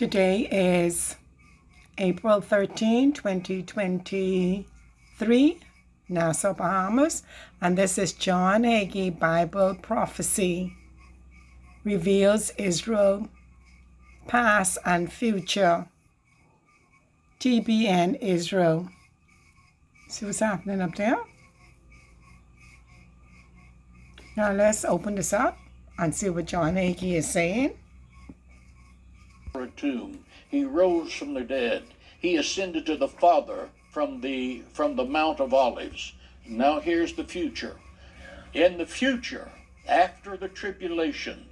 Today is April 13, 2023, Nassau, Bahamas, and this is John Hagee Bible Prophecy. Reveals Israel, past and future. TBN Israel. See what's happening up there? Now let's open this up and see what John Hagee is saying. A tomb. He rose from the dead. He ascended to the Father from the Mount of Olives. Now here's the future. In the future, after the tribulation,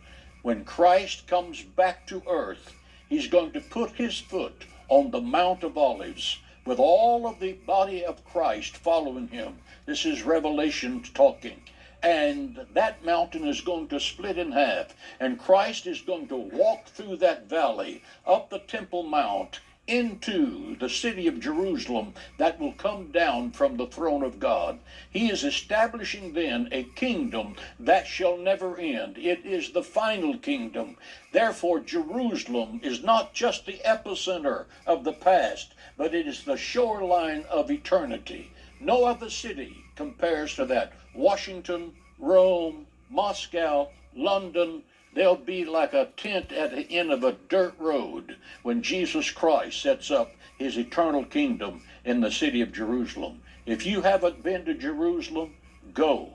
when Christ comes back to earth, he's going to put his foot on the Mount of Olives with all of the body of Christ following him. This is Revelation talking. And that mountain is going to split in half, and Christ is going to walk through that valley, up the Temple Mount, into the city of Jerusalem that will come down from the throne of God. He is establishing then a kingdom that shall never end. It is the final kingdom. Therefore, Jerusalem is not just the epicenter of the past, but it is the shoreline of eternity. No other city compares to that. Washington, Rome, Moscow, London, they'll be like a tent at the end of a dirt road when Jesus Christ sets up his eternal kingdom in the city of Jerusalem. If you haven't been to Jerusalem, go.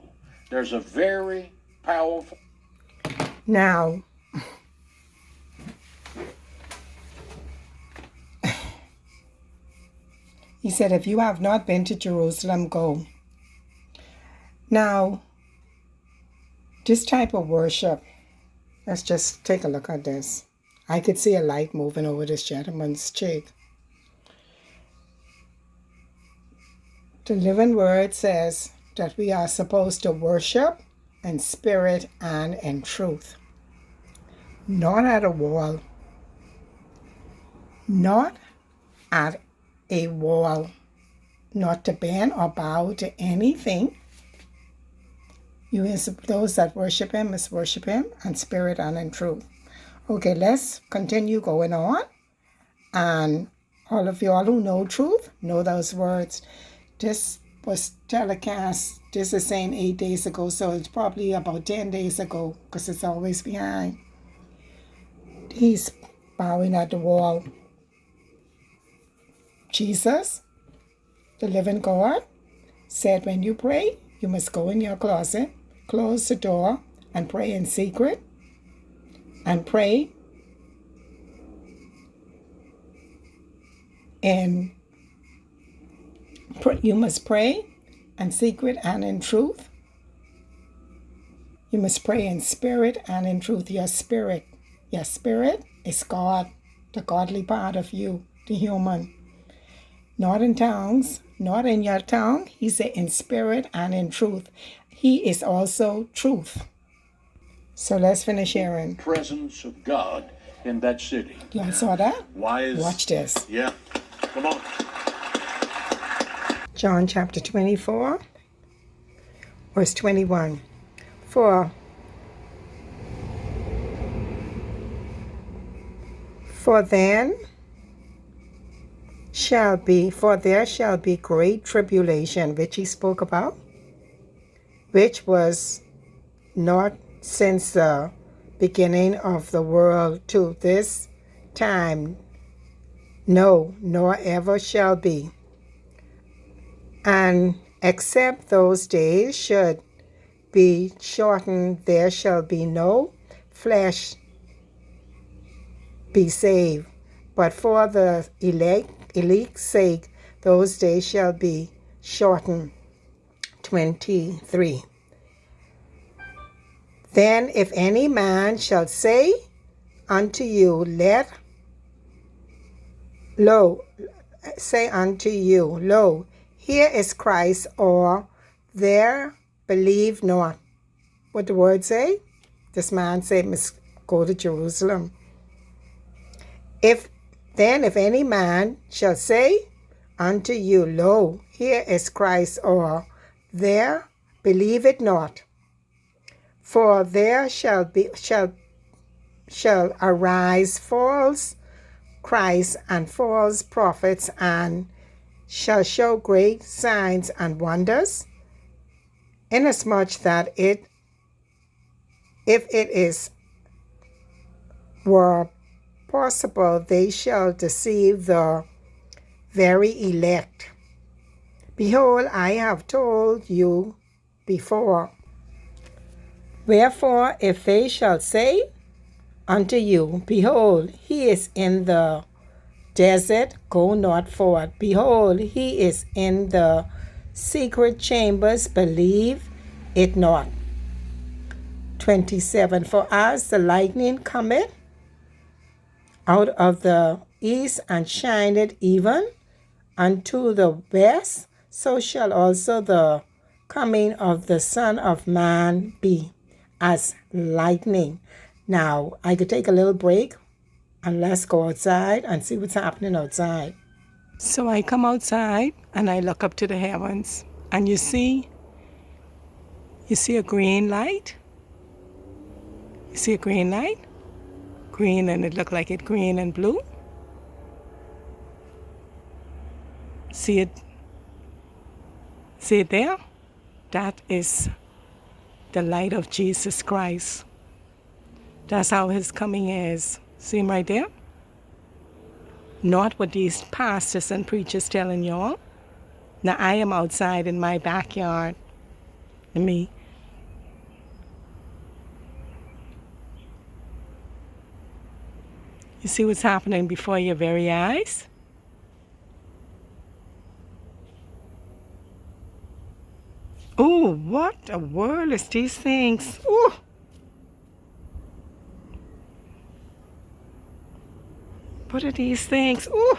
There's a very powerful... Now, he said, if you have not been to Jerusalem, go. Now, this type of worship, let's just take a look at this. I could see a light moving over this gentleman's cheek. The Living Word says that we are supposed to worship in spirit and in truth. Not at a wall. Not at a wall. Not to bend or bow to anything. Those that worship him must worship him in spirit and in truth. Okay, let's continue going on. And all of y'all who know truth, know those words. This was telecast, this is saying 8 days ago, so it's probably about 10 days ago, because it's always behind. He's bowing at the wall. Jesus, the living God, said when you pray, you must go in your closet, close the door, and pray in secret. And pray you must pray in secret and in truth. You must pray in spirit and in truth. Your spirit is God, the godly part of you, the human. Not in tongues, not in your tongue. He said in spirit and in truth. He is also truth. So let's finish hearing. Presence of God in that city. Y'all saw that? Wise. Watch this. Yeah. Come on. John chapter 24, verse 21. For there shall be great tribulation, which he spoke about, which was not since the beginning of the world to this time, no, nor ever shall be. And except those days should be shortened, there shall be no flesh be saved. But for the elect's sake, those days shall be shortened. 23. Then if any man shall say unto you, lo, here is Christ, or there, believe not. What the word say? This man said, must go to Jerusalem. If any man shall say unto you, lo, here is Christ, or there, believe it not. For there shall arise false Christ and false prophets, and shall show great signs and wonders, inasmuch that if it were possible, they shall deceive the very elect. Behold, I have told you before. Wherefore, if they shall say unto you, Behold, he is in the desert, go not forth. Behold, he is in the secret chambers, believe it not. 27. For as the lightning cometh out of the east and shineth even unto the west, so shall also the coming of the Son of Man be as lightning. Now, I could take a little break and let's go outside and see what's happening outside. So I come outside and I look up to the heavens, and you see a green light? You see a green light? Green, and it looked like it green and blue. See it there? That is the light of Jesus Christ. That's how his coming is. See him right there? Not what these pastors and preachers telling y'all. Now I am outside in my backyard. You see what's happening before your very eyes? Oh, what a world is these things. Ooh. What are these things? Ooh.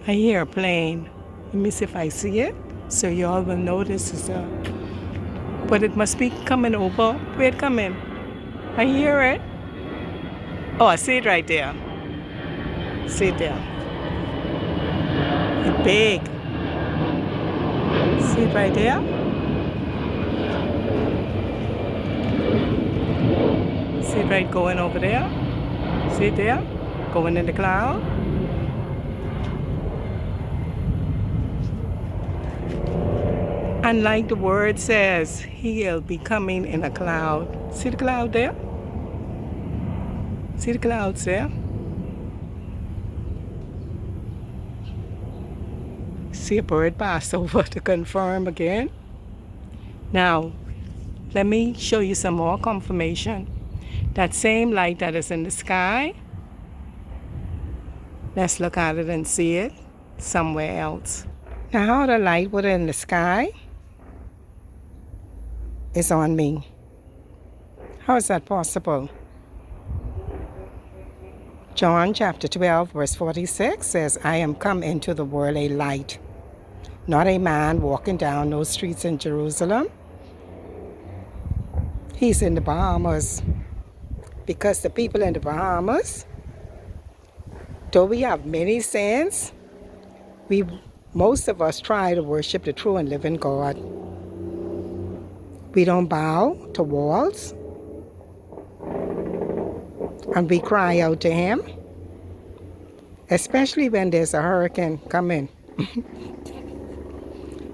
I hear a plane. Let me see if I see it, so y'all will know this is but it must be coming over. Where it coming? I hear it. Oh, I see it right there. See it there. It's big. See it right there? See it right going over there? See it there? Going in the cloud? And like the word says, he'll be coming in a cloud. See the cloud there? See the clouds there? See a bird pass over to confirm again. Now, let me show you some more confirmation. That same light that is in the sky, let's look at it and see it somewhere else. Now, how the light was in the sky is on me. How is that possible? John chapter 12 verse 46 says, I am come into the world a light, not a man walking down those streets in Jerusalem. He's in the Bahamas, because the people in the Bahamas, though we have many sins, most of us try to worship the true and living God. We don't bow to walls, and we cry out to him, especially when there's a hurricane coming.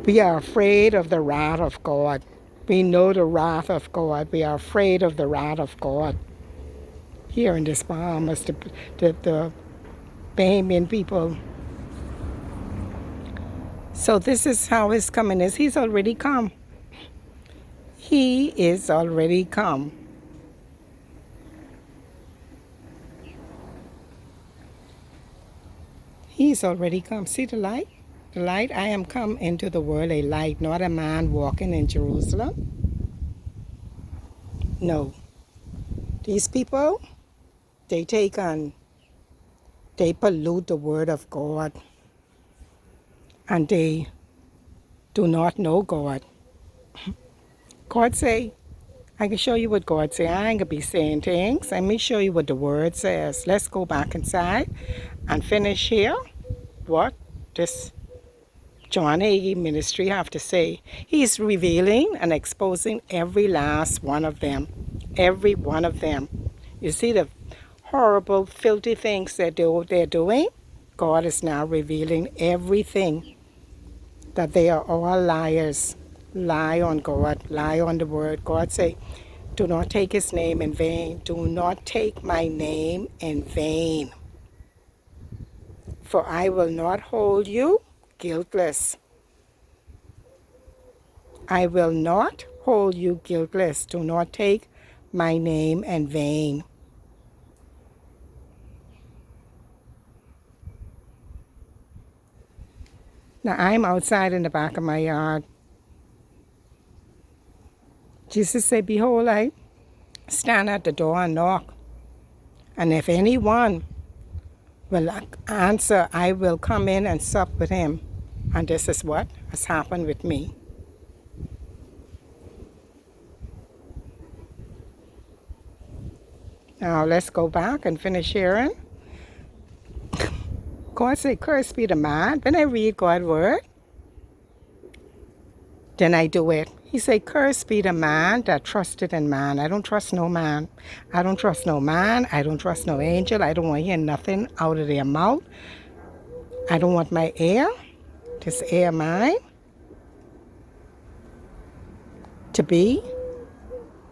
We are afraid of the wrath of God. We know the wrath of God. We are afraid of the wrath of God. Here in this Bahamas, the Bahamian people. So this is how his coming is. He's already come. He is already come. He's already come. See the light? The light, I am come into the world a light, not a man walking in Jerusalem. No. These people, they pollute the word of God, and they do not know God. God say, I can show you what God say. I ain't gonna be saying things. Let me show you what the word says. Let's go back inside and finish here what this John Hagee ministry have to say. He's revealing and exposing every last one of them. Every one of them. You see the horrible, filthy things they're doing? God is now revealing everything. That they are all liars. Lie on God. Lie on the word. God say, do not take his name in vain. Do not take my name in vain. For I will not hold you guiltless. I will not hold you guiltless. Do not take my name in vain. Now I'm outside in the back of my yard. Jesus said, behold, I stand at the door and knock. And if anyone will answer, I will come in and sup with him. And this is what has happened with me. Now let's go back and finish hearing. God said, curse be the man. When I read God's word, then I do it. He said, curse be the man that trusted in man. I don't trust no man. I don't trust no man. I don't trust no angel. I don't want to hear nothing out of their mouth. I don't want my ear, this ear mine, to be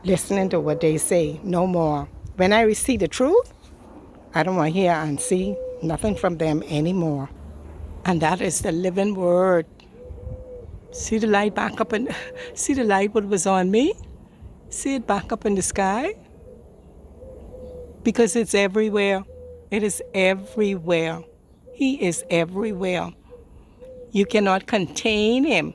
listening to what they say. No more. When I receive the truth, I don't want to hear and see nothing from them anymore. And that is the living word. See the light back up and see the light what was on me? See it back up in the sky? Because it's everywhere. It is everywhere. He is everywhere. You cannot contain him.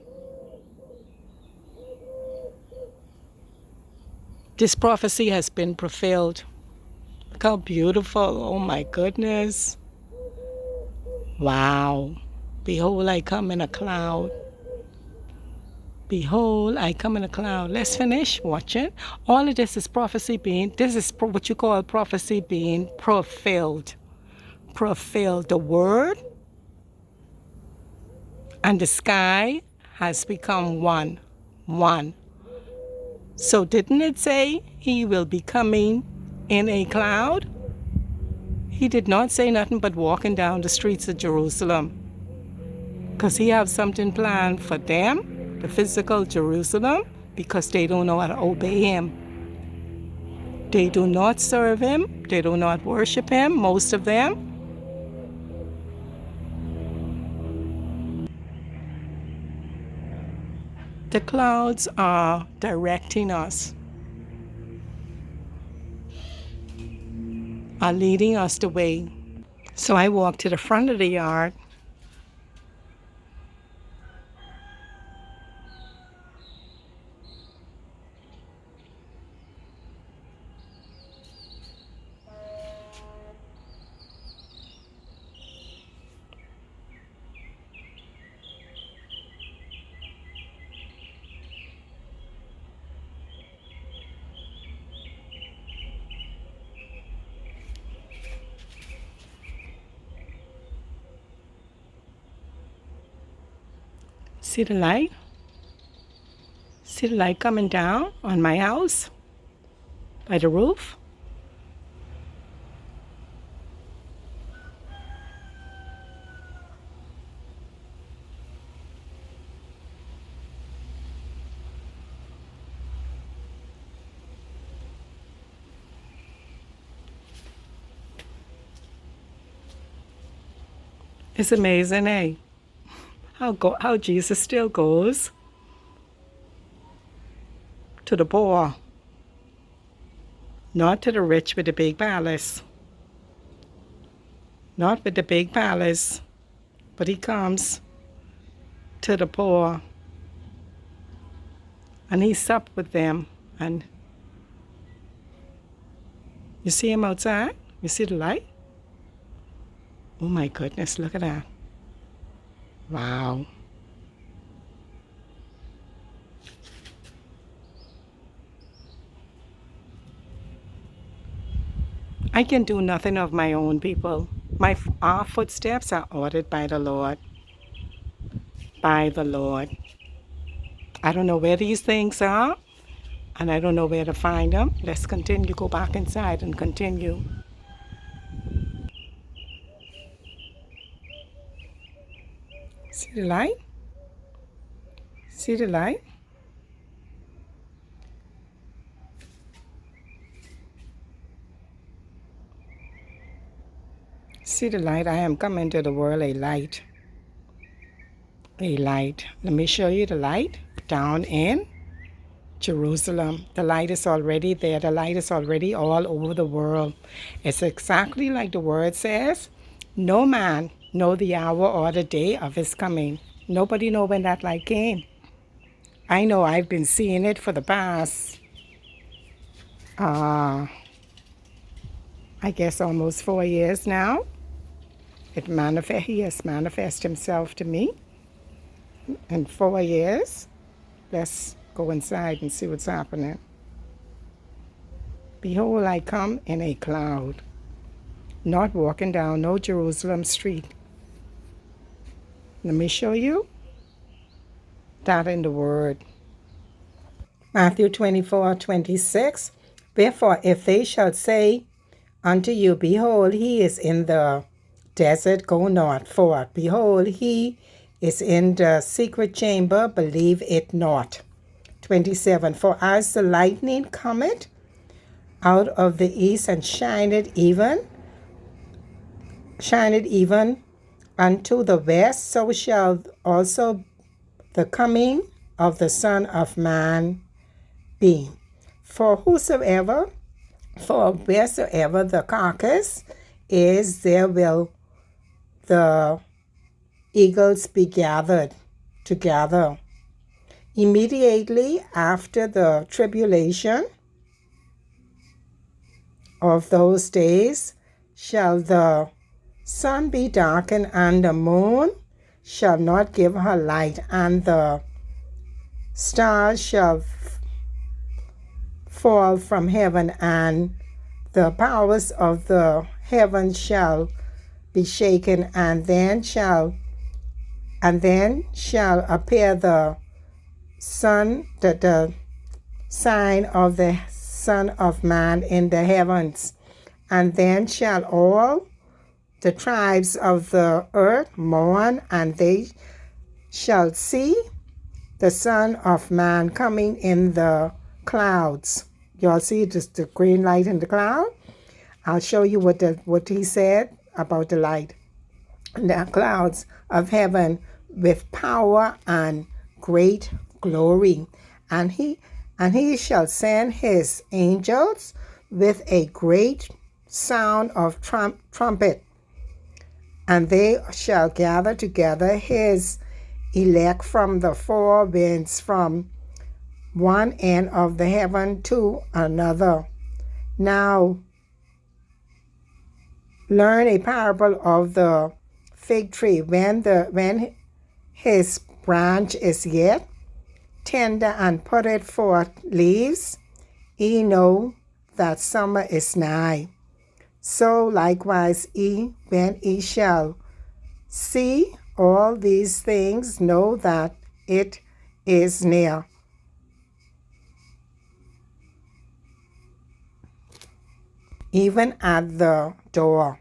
This prophecy has been fulfilled. Look how beautiful. Oh my goodness. Wow. Behold, I come in a cloud. Behold, I come in a cloud. Let's finish watching. All of this is prophecy being, this is what you call prophecy being fulfilled. Fulfilled. The word and the sky has become one. One. So didn't it say he will be coming in a cloud? He did not say nothing but walking down the streets of Jerusalem. Because he has something planned for them. The physical Jerusalem, because they don't know how to obey him. They do not serve him. They do not worship him, most of them. The clouds are directing us, are leading us the way. So I walk to the front of the yard. See the light? See the light coming down on my house? By the roof? It's amazing, eh? How Jesus still goes to the poor, not to the rich with the big palace, not with the big palace, but he comes to the poor and he supped with them. And you see him outside? You see the light? Oh my goodness, look at that. Wow. I can do nothing of my own, people. Our footsteps are ordered by the Lord. by the Lord. I don't know where these things are, and I don't know where to find them. Let's continue. Go back inside and continue. See the light? See the light? See the light? I am coming to the world a light. A light. Let me show you the light down in Jerusalem. The light is already there. The light is already all over the world. It's exactly like the word says. No man know the hour or the day of his coming. Nobody know when that light came. I know I've been seeing it for the past, I guess almost 4 years now. He has manifested himself to me in 4 years. Let's go inside and see what's happening. Behold, I come in a cloud, not walking down no Jerusalem street. Let me show you that in the word. Matthew 24:26. Wherefore, if they shall say unto you, behold, he is in the desert, go not forth. Behold, he is in the secret chamber, believe it not. 27. For as the lightning cometh out of the east and shineth even unto the west, so shall also the coming of the Son of Man be. For wheresoever the carcass is, there will the eagles be gathered together. Immediately after the tribulation of those days shall the sun be darkened, and the moon shall not give her light, and the stars shall fall from heaven, and the powers of the heavens shall be shaken, and then shall appear the sign of the Son of Man in the heavens. And then shall all the tribes of the earth mourn, and they shall see the Son of Man coming in the clouds. Y'all see the green light in the cloud? I'll show you what he said about the light. The clouds of heaven with power and great glory. And he shall send his angels with a great sound of trumpet. And they shall gather together his elect from the four winds, from one end of the heaven to another. Now, learn a parable of the fig tree. When his branch is yet tender and putteth forth leaves, ye know that summer is nigh. So likewise when ye shall see all these things, know that it is near. Even at the door.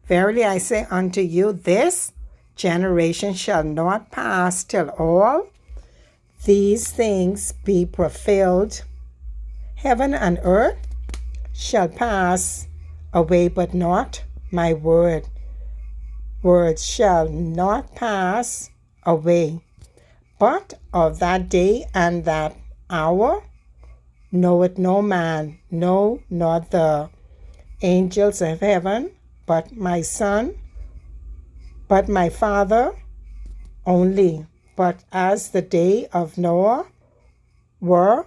Verily I say unto you, this generation shall not pass till all these things be fulfilled. Heaven and earth shall pass away, but not my words shall not pass away. But of that day and that hour knoweth no man, no, not the angels of heaven, but my Father only. But as the day of Noah were,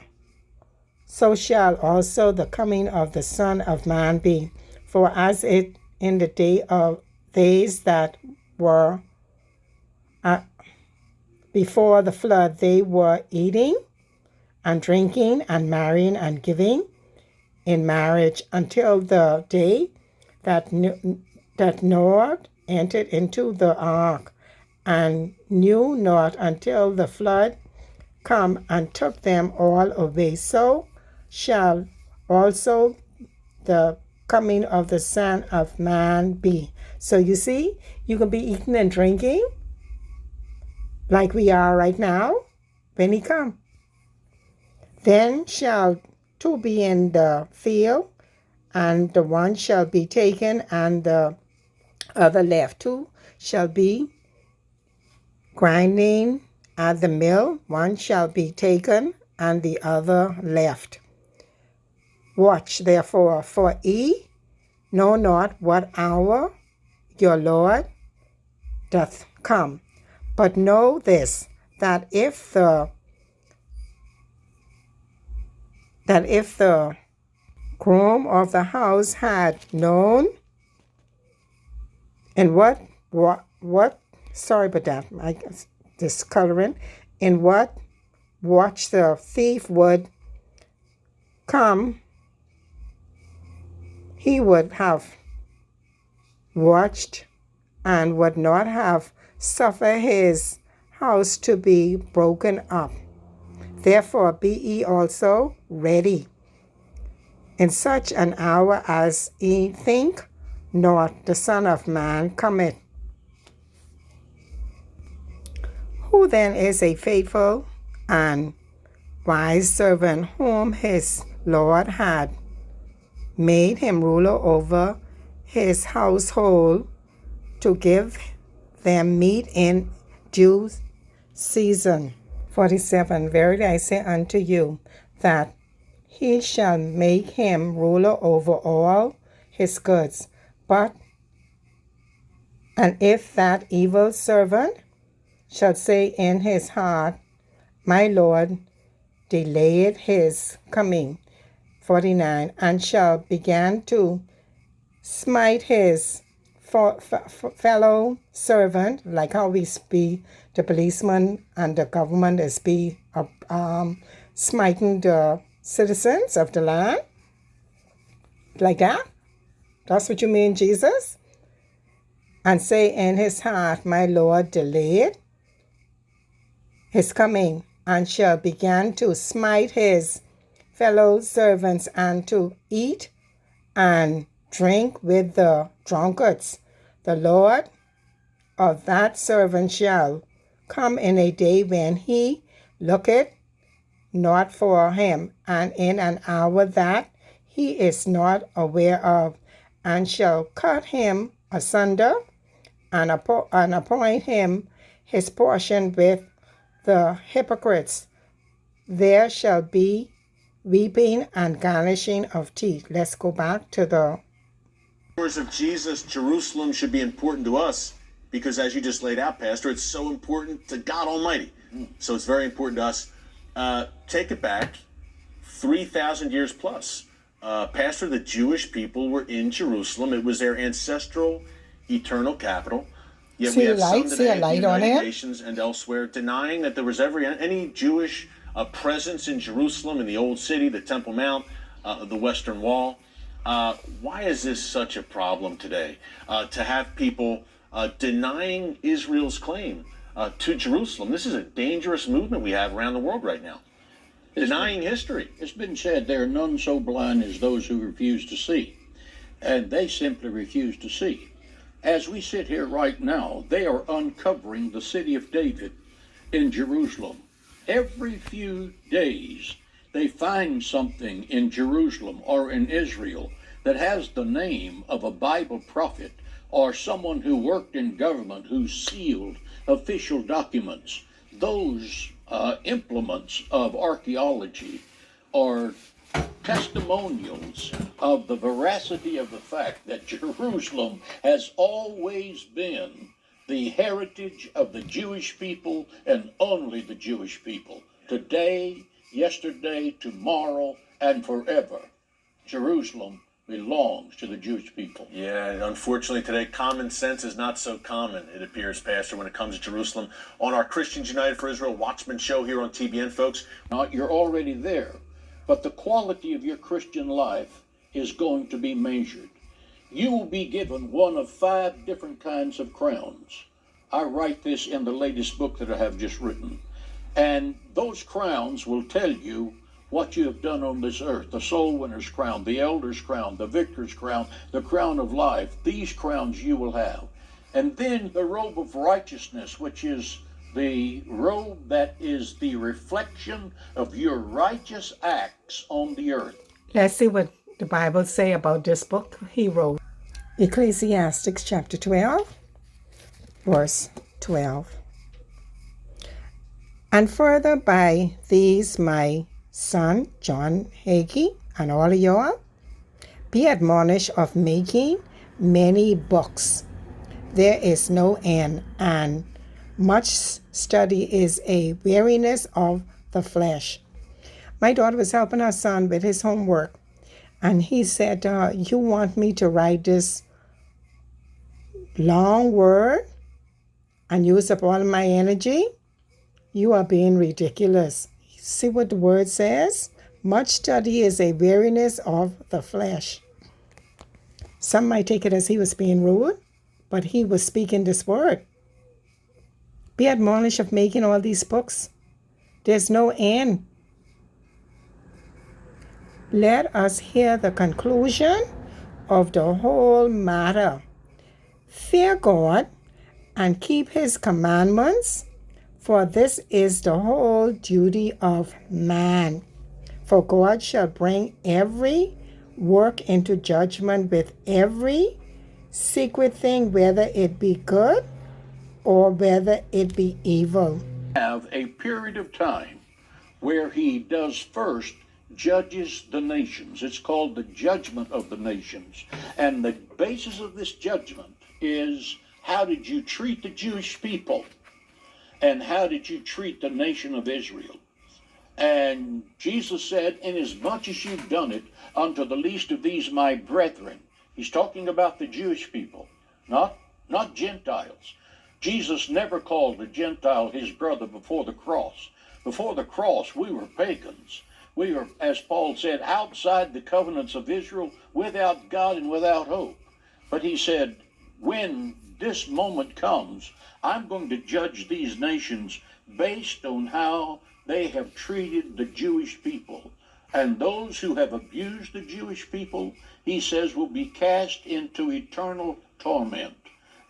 so shall also the coming of the Son of Man be. For as it in the days that were before the flood, they were eating and drinking and marrying and giving in marriage until the day that Noah entered into the ark, and knew not until the flood come and took them all away. So shall also the coming of the Son of Man be. So you see, you can be eating and drinking like we are right now when he come. Then shall two be in the field, and the one shall be taken, and the other left. Two shall be grinding at the mill, one shall be taken, and the other left. Watch therefore, for ye know not what hour your Lord doth come. But know this, that if the groom of the house had known, and what sorry about that, I discoloring, in what watch the thief would come, he would have watched and would not have suffered his house to be broken up. Therefore be ye also ready, in such an hour as ye think not the Son of Man cometh. Who then is a faithful and wise servant, whom his Lord had made him ruler over his household, to give them meat in due season? 47. Verily I say unto you, that he shall make him ruler over all his goods. And if that evil servant shall say in his heart, my Lord delayed his coming, 49, and shall begin to smite his fellow servant, like how we be the policeman and the government is be smiting the citizens of the land, like that. That's what you mean, Jesus? And say in his heart, my Lord delayed his coming, and shall begin to smite his fellow servants, and to eat and drink with the drunkards. The Lord of that servant shall come in a day when he looketh not for him, and in an hour that he is not aware of, and shall cut him asunder, and appoint him his portion with the hypocrites. There shall be weeping and gnashing of teeth. Let's go back to the followers of Jesus. Jerusalem should be important to us because, as you just laid out, Pastor, it's so important to God Almighty. So it's very important to us. Take it back 3,000 years plus. Pastor, the Jewish people were in Jerusalem. It was their ancestral, eternal capital. Yet we have some today in the United Nations and elsewhere denying that there was ever any Jewish presence in Jerusalem, in the Old City, the Temple Mount, the Western Wall. Why is this such a problem today? To have people denying Israel's claim to Jerusalem. This is a dangerous movement we have around the world right now. Denying history. It's been said there are none so blind as those who refuse to see. And they simply refuse to see. As we sit here right now, they are uncovering the city of David in Jerusalem. Every few days, they find something in Jerusalem or in Israel that has the name of a Bible prophet or someone who worked in government who sealed official documents. Those implements of archaeology are testimonials of the veracity of the fact that Jerusalem has always been the heritage of the Jewish people and only the Jewish people. Today, yesterday, tomorrow, and forever, Jerusalem belongs to the Jewish people. Yeah, unfortunately today, common sense is not so common, it appears, Pastor, when it comes to Jerusalem. On our Christians United for Israel Watchman show here on TBN, folks. You're already there, but the quality of your Christian life is going to be measured. You will be given one of 5 different kinds of crowns. I write this in the latest book that I have just written. And those crowns will tell you what you have done on this earth. The soul winner's crown, the elder's crown, the victor's crown, the crown of life. These crowns you will have. And then the robe of righteousness, which is the robe that is the reflection of your righteous acts on the earth. Let's see what the Bible say about this book he wrote. Ecclesiastes chapter 12, verse 12. And further by these my son John Hagee and all of y'all, be admonished of making many books. There is no end, and much study is a weariness of the flesh. My daughter was helping her son with his homework, and he said to her, you want me to write this long word and use up all my energy? You are being ridiculous. See what the word says? Much study is a weariness of the flesh. Some might take it as he was being rude, but he was speaking this word. Be admonished of making all these books. There's no end. Let us hear the conclusion of the whole matter. Fear God and keep his commandments, for this is the whole duty of man. For God shall bring every work into judgment with every secret thing, whether it be good or whether it be evil. Have a period of time where he does first judges the nations. It's called the judgment of the nations. And the basis of this judgment is, how did you treat the Jewish people? And how did you treat the nation of Israel? And Jesus said, inasmuch as you've done it unto the least of these my brethren. He's talking about the Jewish people, not Gentiles. Jesus never called a Gentile his brother before the cross. Before the cross, we were pagans. We were, as Paul said, outside the covenants of Israel, without God and without hope. But he said, when this moment comes, I'm going to judge these nations based on how they have treated the Jewish people. And those who have abused the Jewish people, he says, will be cast into eternal torment.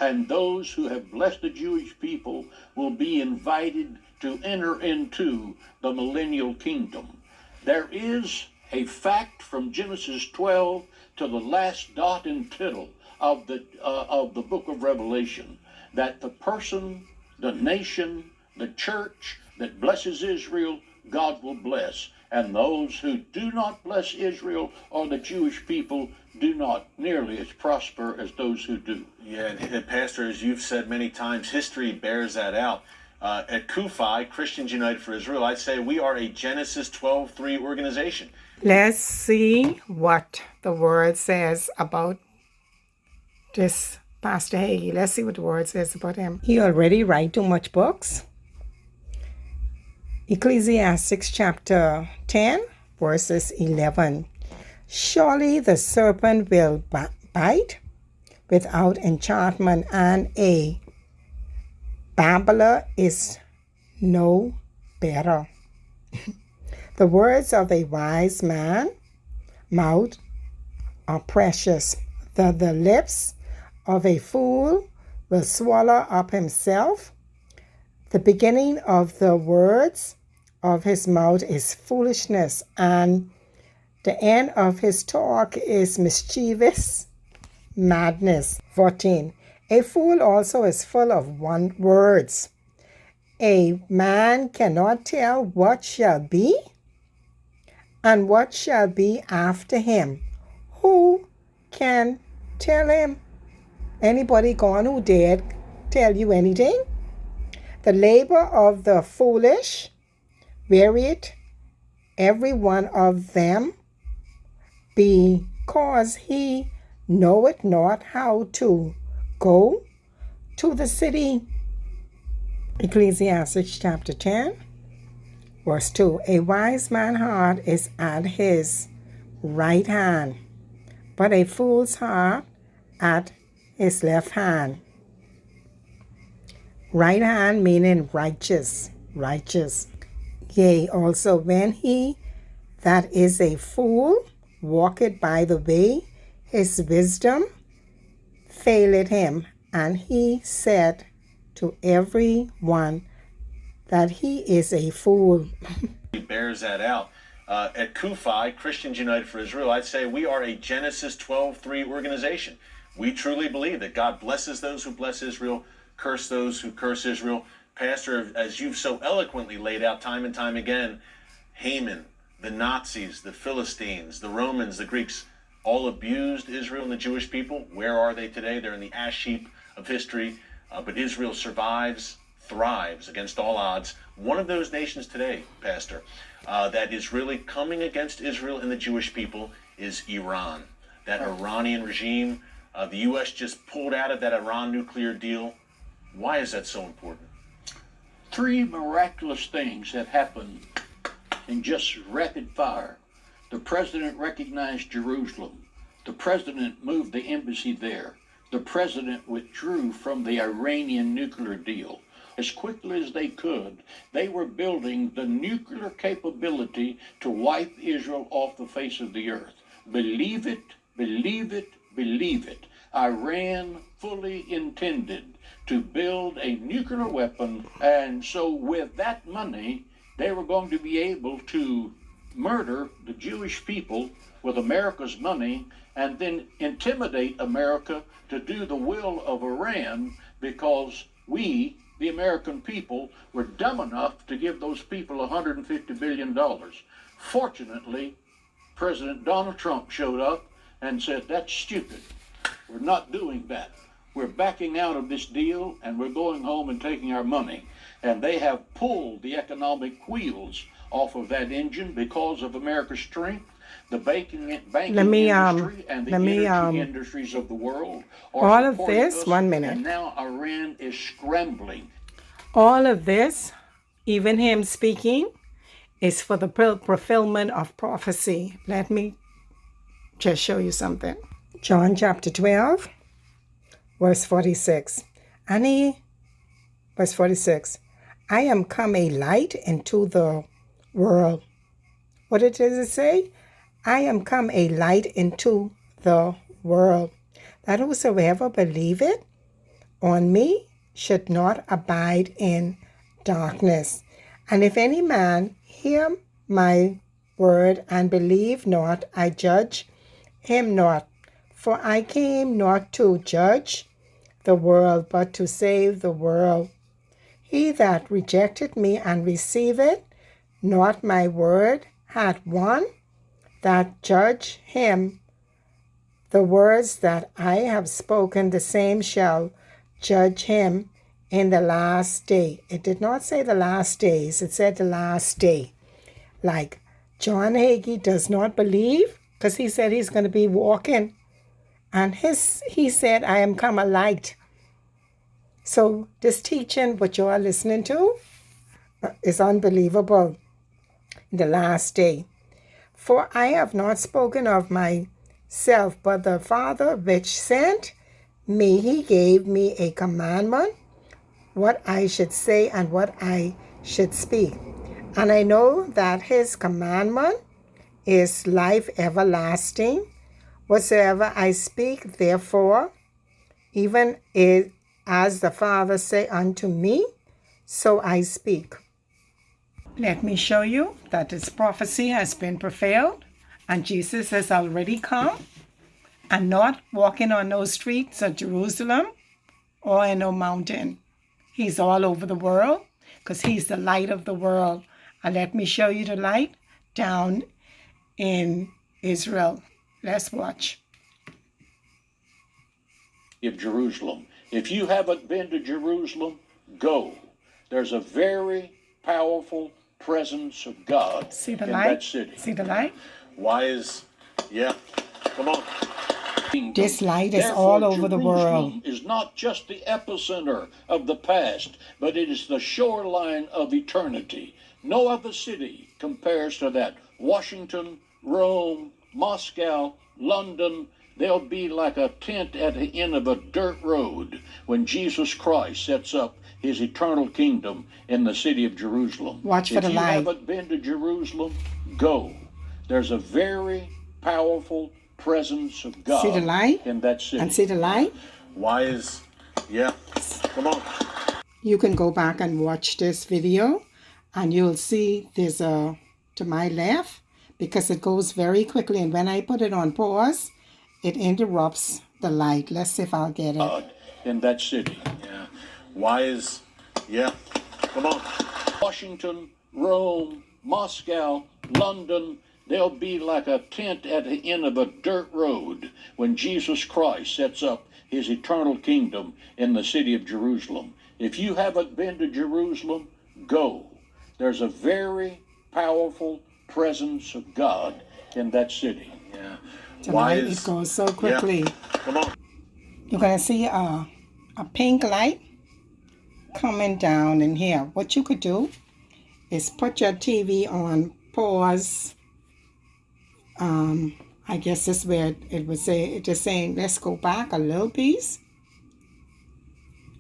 And those who have blessed the Jewish people will be invited to enter into the millennial kingdom. There is a fact from Genesis 12 to the last dot and tittle of the book of Revelation, that the person, the nation, the church that blesses Israel, God will bless. And those who do not bless Israel or the Jewish people do not nearly as prosper as those who do. Yeah, and Pastor, as you've said many times, history bears that out. At CUFI, Christians United for Israel, I say we are a Genesis 12:3 organization. Let's see what the word says about this Pastor Hagee. Let's see what the word says about him. He already write too much books. Ecclesiastes chapter 10, verses 11. Surely the serpent will bite without enchantment, and a babbler is no better. The words of a wise man mouth are precious. The lips of a fool will swallow up himself. The beginning of the words of his mouth is foolishness, and the end of his talk is mischievous madness. 14. A fool also is full of words. A man cannot tell what shall be and what shall be after him. Who can tell him? Anybody gone who dared tell you anything? The labor of the foolish wearieth every one of them, because he knoweth not how to go to the city. Ecclesiastes chapter 10, verse 2. A wise man's heart is at his right hand, but a fool's heart at his left hand. Right hand meaning righteous, righteous. Yea, also when he that is a fool walketh by the way, his wisdom faileth him, and he said to every one that he is a fool. He bears that out. At CUFI, Christians United for Israel, I'd say we are a Genesis 12:3 organization. We truly believe that God blesses those who bless Israel, curse those who curse Israel. Pastor, as you've so eloquently laid out time and time again, Haman, the Nazis, the Philistines, the Romans, the Greeks, all abused Israel and the Jewish people. Where are they today? They're in the ash heap of history. But Israel survives, thrives against all odds. One of those nations today, Pastor, that is really coming against Israel and the Jewish people is Iran. That Iranian regime, the U.S. just pulled out of that Iran nuclear deal. Why is that so important? Three miraculous things have happened in just rapid fire. The president recognized Jerusalem. The president moved the embassy there. The president withdrew from the Iranian nuclear deal. As quickly as they could, they were building the nuclear capability to wipe Israel off the face of the earth. Believe it, believe it, believe it. Iran fully intended to build a nuclear weapon, and so with that money, they were going to be able to murder the Jewish people with America's money and then intimidate America to do the will of Iran, because we, the American people, were dumb enough to give those people $150 billion. Fortunately, President Donald Trump showed up and said, that's stupid. We're not doing that. We're backing out of this deal, and we're going home and taking our money. And they have pulled the economic wheels off of that engine because of America's strength. The banking industry and the energy industries of the world are all of supporting this, us, 1 minute. and now Iran is scrambling. All of this, even him speaking, is for the fulfillment of prophecy. Let me just show you something. John chapter 12, verse 46. Verse 46. I am come a light into the world. What does it say? I am come a light into the world, that whosoever believeth on me should not abide in darkness. And if any man hear my word and believe not, I judge him not. For I came not to judge the world, but to save the world. He that rejected me and receiveth not my word hath one that judge him. The words that I have spoken, the same shall judge him in the last day. It did not say the last days, it said the last day. Like John Hagee does not believe, because he said he's going to be walking, and he said, I am come a light. So this teaching, what you are listening to, is unbelievable. In the last day. For I have not spoken of myself, but the Father which sent me, he gave me a commandment, what I should say and what I should speak. And I know that his commandment is life everlasting. Whatsoever I speak, therefore, even as the Father say unto me, so I speak. Let me show you that this prophecy has been fulfilled, and Jesus has already come, and not walking on those streets of Jerusalem or in no mountain. He's all over the world, because he's the light of the world. And let me show you the light down in Israel. Let's watch. Of Jerusalem. If you haven't been to Jerusalem, go. There's a very powerful presence of God See the in light? that city. See the light? Come on. This light is Therefore, all over the world. Jerusalem is not just the epicenter of the past, but it is the shoreline of eternity. No other city compares to that. Washington, Rome, Moscow, London, they'll be like a tent at the end of a dirt road when Jesus Christ sets up his eternal kingdom in the city of Jerusalem. Watch for the light. If you haven't been to Jerusalem, go. There's a very powerful presence of God See the light? in that city. And see the light? Yeah, come on. You can go back and watch this video, and you'll see there's a to my left, because it goes very quickly, and when I put it on pause, it interrupts the light. Let's see if I'll get it. In that city. Yeah, come on. Washington, Rome, Moscow, London, they'll be like a tent at the end of a dirt road when Jesus Christ sets up his eternal kingdom in the city of Jerusalem. If you haven't been to Jerusalem, go. There's a very powerful presence of God in that city. Yeah. Tonight it goes so quickly. Yeah. Come on. You're going to see a pink light coming down in here. What you could do is put your TV on pause. I guess this is where it would say, it's just saying, let's go back a little piece.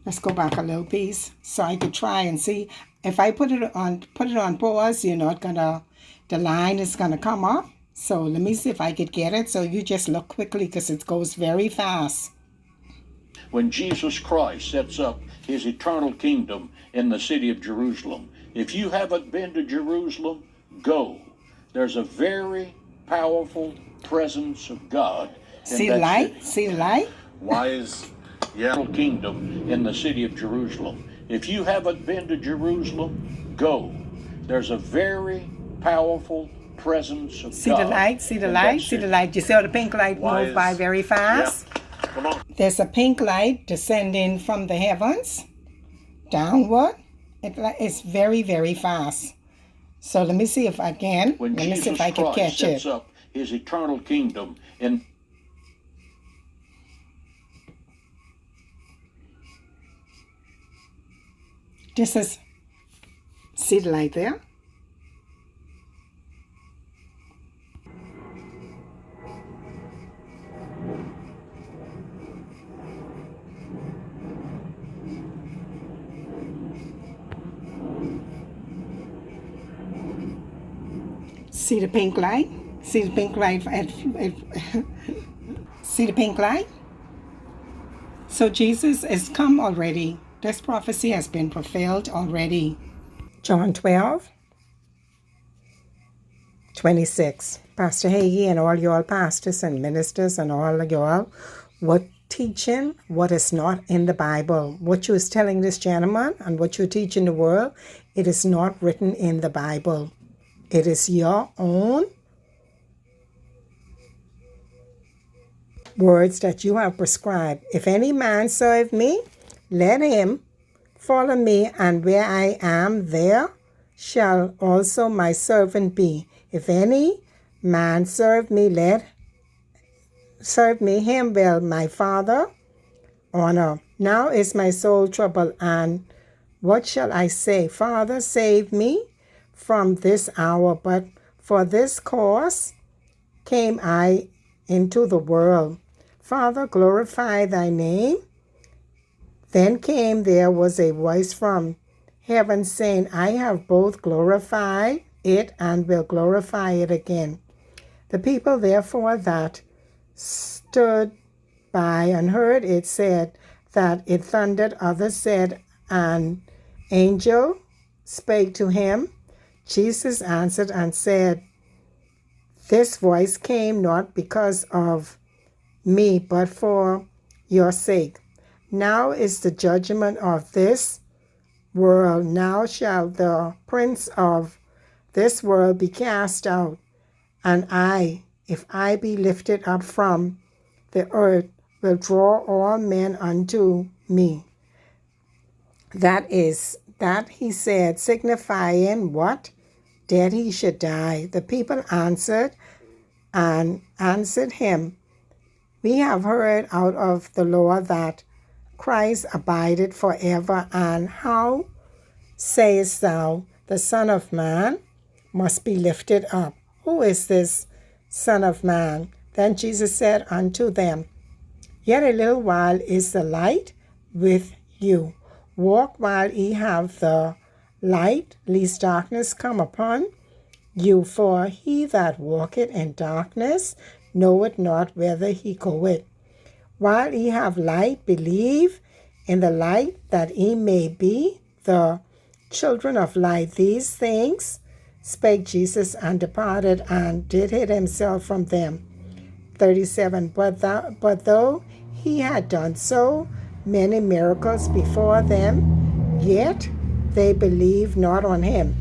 Let's go back a little piece. So I could try and see if I put it on pause, you're not gonna, the line is gonna come up. So let me see if I could get it. So you just look quickly because it goes very fast. When Jesus Christ sets up his eternal kingdom in the city of Jerusalem. If you haven't been to Jerusalem, go. There's a very powerful presence of God in See that the light? city. See the light? Kingdom in the city of Jerusalem. If you haven't been to Jerusalem, go. There's a very powerful presence of See God. the light? See the in light? that See the city. light? You see how the pink light move by very fast? Yeah. Come on. There's a pink light descending from the heavens downward. It's very, very fast. So let me see if I can. When Let me see Jesus if I can Christ catch sets it. up his eternal kingdom in This is, see the light there? See the pink light? See the pink light? See the pink light? So Jesus has come already. This prophecy has been fulfilled already. John 12:26. Pastor Hagee and all y'all pastors and ministers and all of y'all, what teaching what is not in the Bible. What you is telling this gentleman and what you teach in the world, it is not written in the Bible. It is your own words that you have prescribed. If any man serve me, let him follow me, and where I am, there shall also my servant be. If any man serve me, him will my Father honor. Now is my soul troubled, and what shall I say? Father, save me from this hour, but for this cause came I into the world. Father, glorify thy name. Then there was a voice from heaven saying, I have both glorified it and will glorify it again. The people therefore that stood by and heard it said that it thundered. Others said, an angel spake to him. Jesus answered and said, this voice came not because of me, but for your sake. Now is the judgment of this world. Now shall the prince of this world be cast out. And I, if I be lifted up from the earth, will draw all men unto me. That he said, signifying what? That he should die. The people answered him, we have heard out of the law that Christ abideth forever, and how sayest thou, the Son of Man must be lifted up? Who is this Son of Man? Then Jesus said unto them, Yet a little while is the light with you. Walk while ye have the light, lest darkness come upon you. For he that walketh in darkness knoweth not whither he goeth. While ye have light, believe in the light, that ye may be the children of light. These things spake Jesus, and departed, and did hid himself from them. 37. But though he had done so many miracles before them, yet they believed not on him,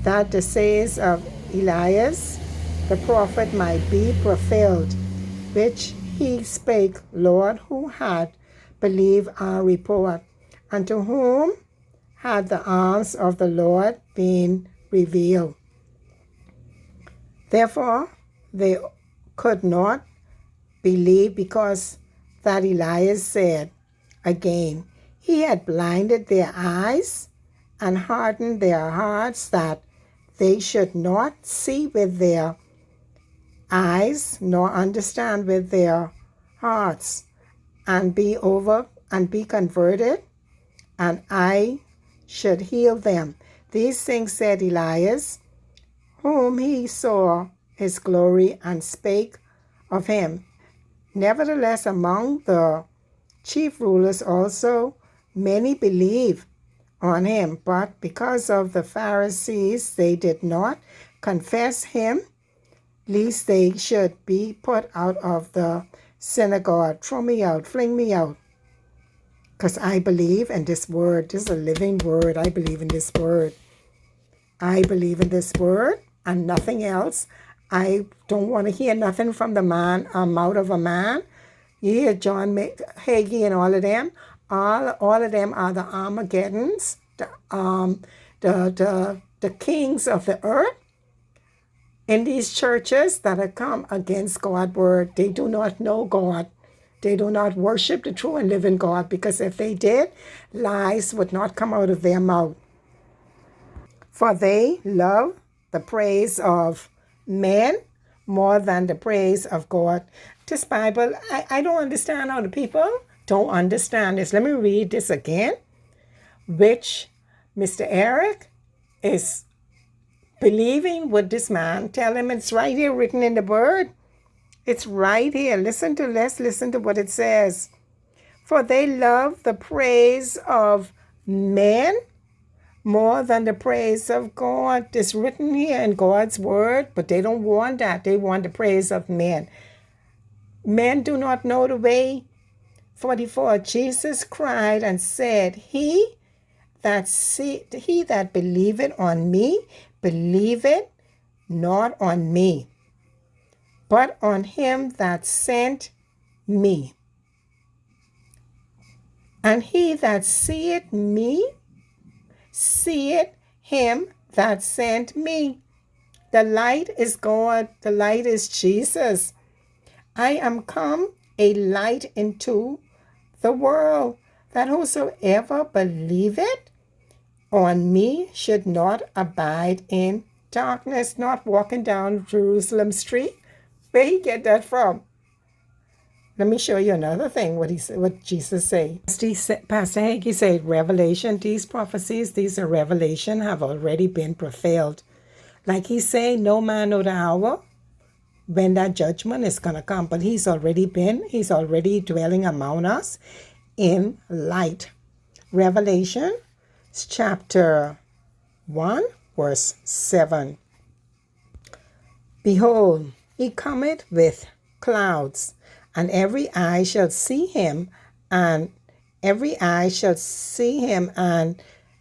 that the sayings of Elias the prophet might be fulfilled, which he spake, Lord, who had believed our report, unto whom had the arms of the Lord been revealed. Therefore they could not believe, because that Elias said again, he had blinded their eyes and hardened their hearts, that they should not see with their eyes, nor understand with their hearts, and be converted, and I should heal them. These things said Elias, whom he saw his glory, and spake of him. Nevertheless, among the chief rulers also many believed on him, but because of the Pharisees they did not confess him, lest they should be put out of the synagogue. Throw me out, fling me out, because I believe in this word. This is a living word. I believe in this word. I believe in this word and nothing else. I don't want to hear nothing from the mouth of a man. You hear John Hagee and all of them. All of them are the Armageddons, the kings of the earth in these churches that have come against God's word. They do not know God. They do not worship the true and living God, because if they did, lies would not come out of their mouth. For they love the praise of men more than the praise of God. This Bible, I don't understand how the people don't understand this. Let me read this again, which Mr. Eric is believing what this man tell him. It's right here written in the word. It's right here. Let's listen to what it says. For they love the praise of men more than the praise of God. It's written here in God's word, but they don't want that. They want the praise of men. Men do not know the way. 44. Jesus cried and said, He that believeth on me, believeth not on me, but on him that sent me. And he that seeth me, seeth him that sent me. The light is God. The light is Jesus. I am come a light into the world, that whosoever believeth on me should not abide in darkness. Not walking down Jerusalem Street. Where he get that from? Let me show you another thing, what Jesus said. Pastor Hagee said, Revelation, these prophecies, these are revelation, have already been fulfilled. Like he said, no man know the hour when that judgment is going to come, but he's already dwelling among us in light. Revelation chapter 1, verse 7. Behold, he cometh with clouds, and every eye shall see him, and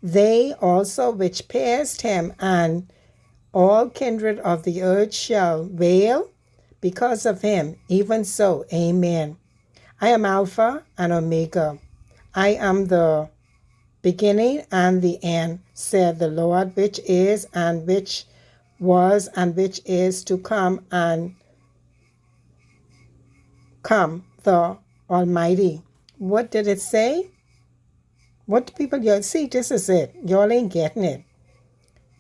they also which pierced him, and all kindred of the earth shall wail because of him. Even so, amen. I am Alpha and Omega. I am the beginning and the end, said the Lord, which is, and which was, and which is to come, and come, the Almighty. What did it say? What do people, you see, this is it. Y'all ain't getting it.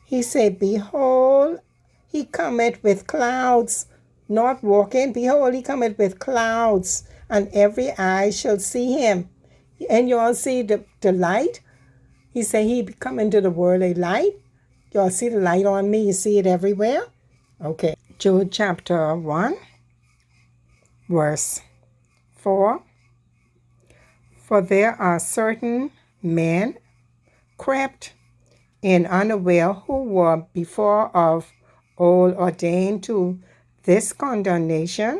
He said, Behold, he cometh with clouds. not walking. Behold, he cometh with clouds, and every eye shall see him. And you all see the light. He said he come into the world a light. Y'all see the light on me? You see it everywhere? Okay. Jude chapter 1, verse 4. For there are certain men crept in unaware, who were before of old ordained to this condemnation,